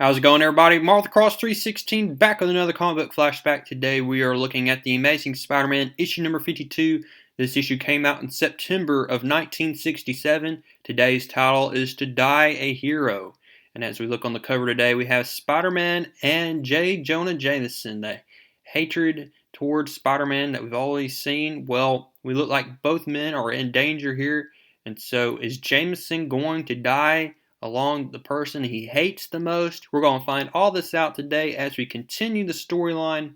How's it going, everybody? Martha Cross 316 back with another comic book flashback. Today we are looking at the Amazing Spider-Man issue number 52. This issue came out in September of 1967. Today's title is To Die a Hero. And as we look on the cover today, we have Spider-Man and J. Jonah Jameson. The hatred towards Spider-Man that we've always seen. Well, we look like both men are in danger here. And so is Jameson going to die along the person he hates the most? We're going to find all this out today as we continue the storyline.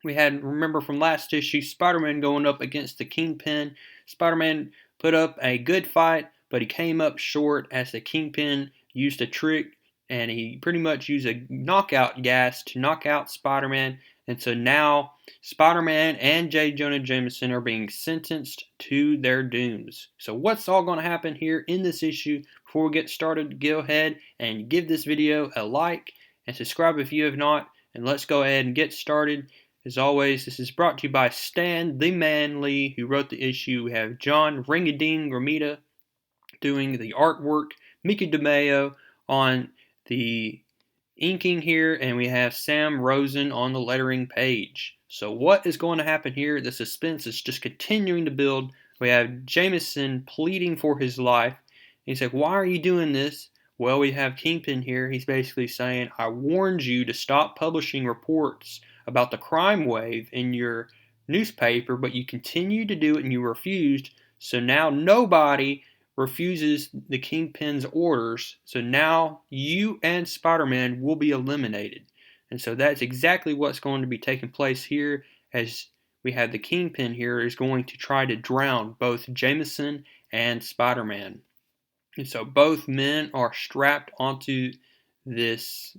We had, remember from last issue, Spider-Man going up against the Kingpin. Spider-Man put up a good fight, but he came up short as the Kingpin used a trick, and he pretty much used a knockout gas to knock out Spider-Man. And so now Spider-Man and J. Jonah Jameson are being sentenced to their dooms. So what's all going to happen here in this issue? Before we get started, go ahead and give this video a like and subscribe if you have not. And let's go ahead and get started. As always, this is brought to you by Stan the Man Lee, who wrote the issue. We have John Ringadine Ramita doing the artwork, Mickey DeMeo on the inking here, and we have Sam Rosen on the lettering page. So what is going to happen here? The suspense is just continuing to build. We have Jameson pleading for his life. He's like, why are you doing this? Well, we have Kingpin here. He's basically saying, I warned you to stop publishing reports about the crime wave in your newspaper, but you continued to do it and you refused. So now nobody refuses the Kingpin's orders. So now you and Spider-Man will be eliminated. And so that's exactly what's going to be taking place here, as we have the Kingpin here is going to try to drown both Jameson and Spider-Man. And so both men are strapped onto this,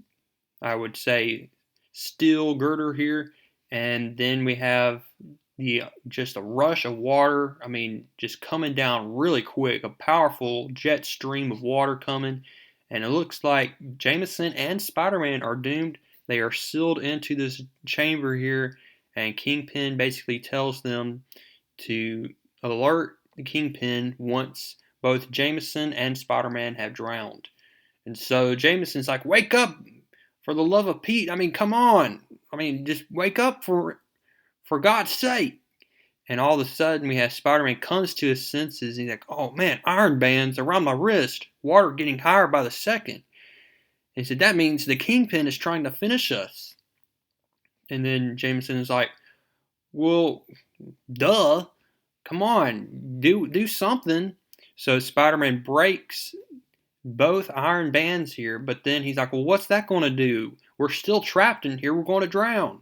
I would say, steel girder here, and then we have just a rush of water. I mean, just coming down really quick, a powerful jet stream of water coming, and it looks like Jameson and Spider-Man are doomed. They are sealed into this chamber here, and Kingpin basically tells them to alert the Kingpin once both Jameson and Spider-Man have drowned. And so Jameson's like, wake up, for the love of Pete. I mean, come on. I mean, just wake up for God's sake. And all of a sudden, we have Spider-Man comes to his senses. And he's like, oh man, iron bands around my wrist. Water getting higher by the second. And he said, that means the Kingpin is trying to finish us. And then Jameson is like, well, duh. Come on, do something. So Spider-Man breaks both iron bands here, but then he's like, well, what's that going to do? We're still trapped in here. We're going to drown.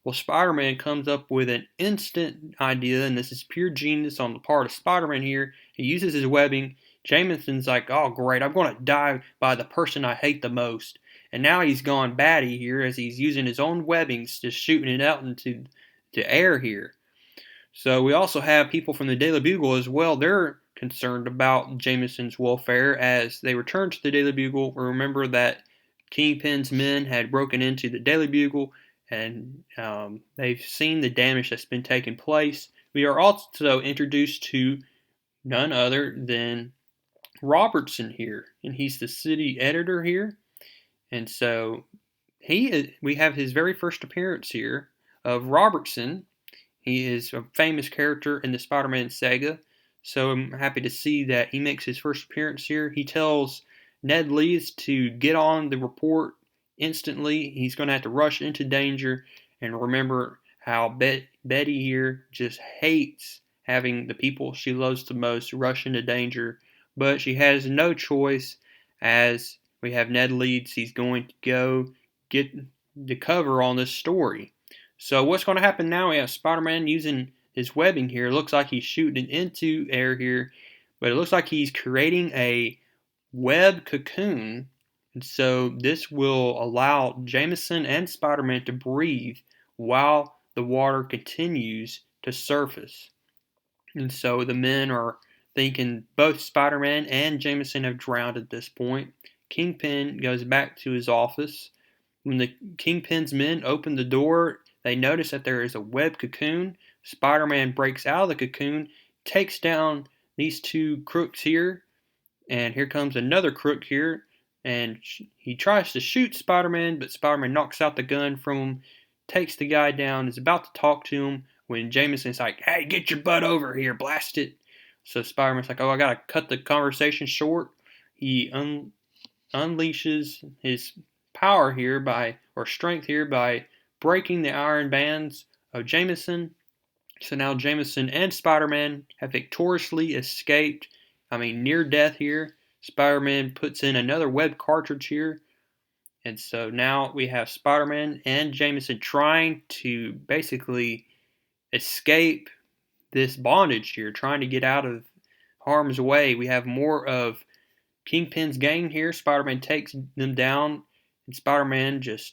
Well, Spider-Man comes up with an instant idea, and this is pure genius on the part of Spider-Man here. He uses his webbing. Jameson's like, oh, great, I'm going to die by the person I hate the most. And now he's gone batty here as he's using his own webbings, just shooting it out into the air here. So we also have people from the Daily Bugle as well. They're concerned about Jameson's welfare as they return to the Daily Bugle. Remember that Kingpin's men had broken into the Daily Bugle, and they've seen the damage that's been taking place. We are also introduced to none other than Robertson here, and he's the city editor here. And so we have his very first appearance here of Robertson. He is a famous character in the Spider-Man saga, so I'm happy to see that he makes his first appearance here. He tells Ned Leeds to get on the report instantly. He's going to have to rush into danger, and remember how Betty here just hates having the people she loves the most rush into danger, but she has no choice as we have Ned Leeds. He's going to go get the cover on this story. So what's going to happen now? We have Spider-Man using his webbing here. It looks like he's shooting it into air here, but it looks like he's creating a web cocoon. And so this will allow Jameson and Spider-Man to breathe while the water continues to surface. And so the men are thinking both Spider-Man and Jameson have drowned at this point. Kingpin goes back to his office. When the Kingpin's men open the door, they notice that there is a web cocoon. Spider-Man breaks out of the cocoon, takes down these two crooks here, and here comes another crook here. and he tries to shoot Spider-Man, but Spider-Man knocks out the gun from him, takes the guy down, is about to talk to him when Jameson's like, "Hey, get your butt over here, blast it." So Spider-Man's like, "Oh, I gotta cut the conversation short." He unleashes his power here or strength here by breaking the iron bands of Jameson. So now Jameson and Spider-Man have victoriously escaped, near death here. Spider-Man puts in another web cartridge here. And so now we have Spider-Man and Jameson trying to basically escape this bondage here, trying to get out of harm's way. We have more of Kingpin's gang here. Spider-Man takes them down, and Spider-Man just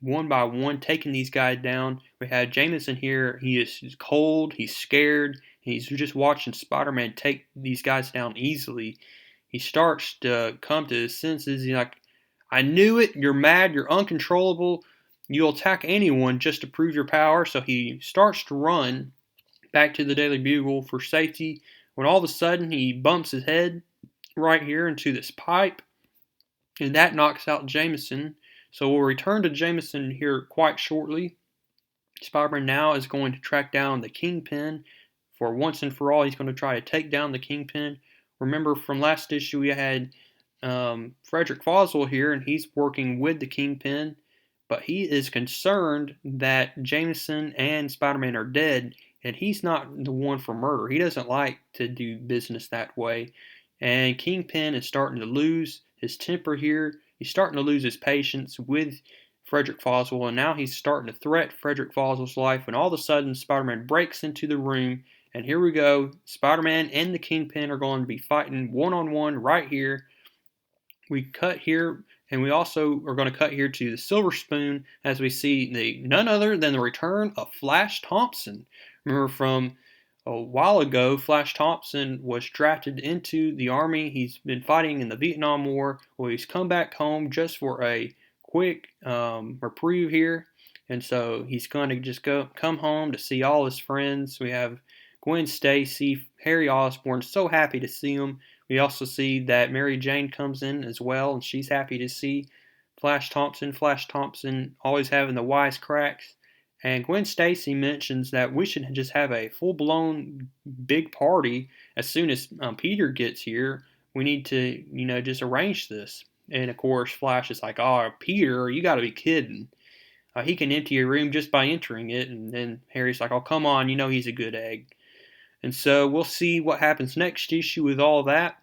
one by one taking these guys down. We have Jameson here. He's cold, he's scared, he's just watching Spider-Man take these guys down easily. He starts to come to his senses. He's like, "I knew it. You're mad. You're uncontrollable. You'll attack anyone just to prove your power." So he starts to run back to the Daily Bugle for safety when all of a sudden he bumps his head right here into this pipe, and that knocks out Jameson. So we'll return to Jameson here quite shortly. Spider-Man now is going to track down the Kingpin. For once and for all, he's going to try to take down the Kingpin. Remember from last issue we had Frederick Foswell here, and he's working with the Kingpin, but he is concerned that Jameson and Spider-Man are dead, and he's not the one for murder. He doesn't like to do business that way. And Kingpin is starting to lose his temper here. He's starting to lose his patience with Frederick Foswell, and now he's starting to threat Frederick Foswell's life when all of a sudden Spider-Man breaks into the room, and here we go. Spider-Man and the Kingpin are going to be fighting one-on-one right here. We cut here, and we also are going to cut here to the Silver Spoon as we see none other than the return of Flash Thompson. Remember from a while ago, Flash Thompson was drafted into the Army. He's been fighting in the Vietnam War. Well, he's come back home just for a quick reprieve here. And so he's going to just come home to see all his friends. We have Gwen Stacy, Harry Osborn, so happy to see him. We also see that Mary Jane comes in as well, and she's happy to see Flash Thompson. Flash Thompson always having the wisecracks. And Gwen Stacy mentions that we should just have a full-blown big party as soon as Peter gets here. We need to, just arrange this. And of course, Flash is like, "Oh, Peter, you got to be kidding. He can empty a room just by entering it." And then Harry's like, "Oh, come on, he's a good egg." And so we'll see what happens next issue with all that.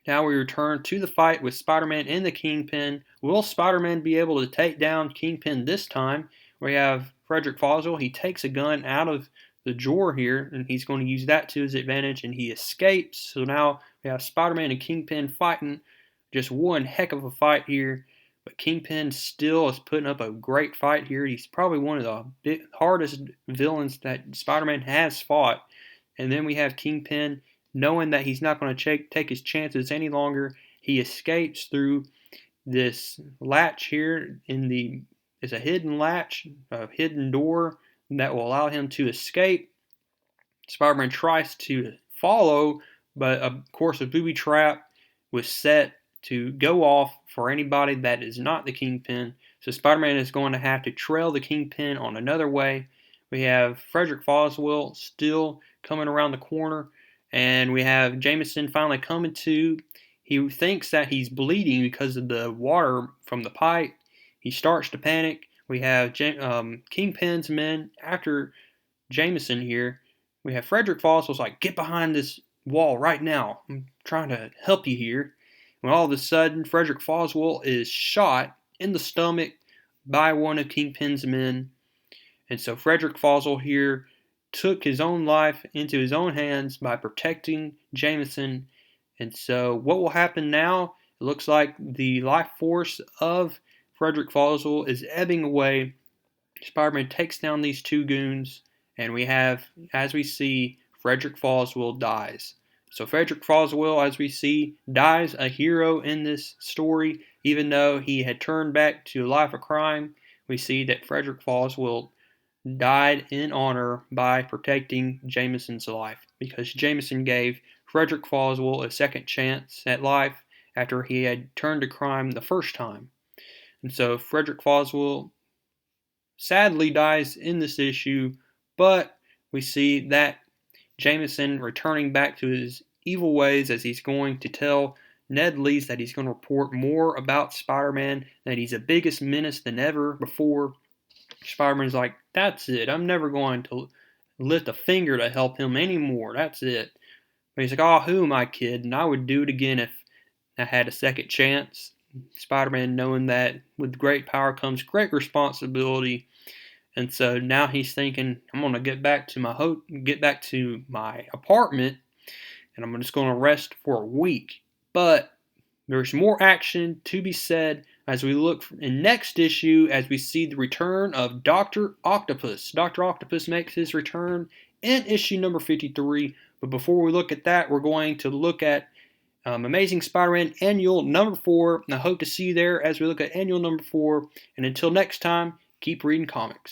Now we return to the fight with Spider-Man and the Kingpin. Will Spider-Man be able to take down Kingpin this time? We have Frederick Foswell. He takes a gun out of the drawer here, and he's going to use that to his advantage, and he escapes. So now we have Spider-Man and Kingpin fighting. Just one heck of a fight here. But Kingpin still is putting up a great fight here. He's probably one of the hardest villains that Spider-Man has fought. And then we have Kingpin, knowing that he's not going to take his chances any longer. He escapes through this latch here. It's a hidden latch, a hidden door that will allow him to escape. Spider-Man tries to follow, but of course a booby trap was set to go off for anybody that is not the Kingpin. So Spider-Man is going to have to trail the Kingpin on another way. We have Frederick Foswell still coming around the corner, and we have Jameson finally coming to. He thinks that he's bleeding because of the water from the pipe. He starts to panic. We have Kingpin's men after Jameson here. We have Frederick Foswell's like, "Get behind this wall right now. I'm trying to help you here." When all of a sudden, Frederick Foswell is shot in the stomach by one of Kingpin's men. And so Frederick Foswell here took his own life into his own hands by protecting Jameson. And so what will happen now? It looks like the life force of Frederick Foswell is ebbing away. Spider-Man takes down these two goons, and we have, as we see, Frederick Foswell dies. So Frederick Foswell, as we see, dies a hero in this story. Even though he had turned back to a life of crime, we see that Frederick Foswell died in honor by protecting Jameson's life, because Jameson gave Frederick Foswell a second chance at life, after he had turned to crime the first time. And so Frederick Foswell sadly dies in this issue, but we see that Jameson returning back to his evil ways as he's going to tell Ned Leeds that he's going to report more about Spider-Man, that he's a biggest menace than ever before. Spider-Man's like, that's it. I'm never going to lift a finger to help him anymore. That's it. But he's like, oh, who am I kidding? I would do it again if I had a second chance. Spider-Man knowing that with great power comes great responsibility. And so now he's thinking, I'm going to get back to my apartment, and I'm just going to rest for a week. But there's more action to be said as we look in next issue, as we see the return of Dr. Octopus. Dr. Octopus makes his return in issue number 53. But before we look at that, we're going to look at Amazing Spider-Man Annual number 4. And I hope to see you there as we look at Annual number 4. And until next time, keep reading comics.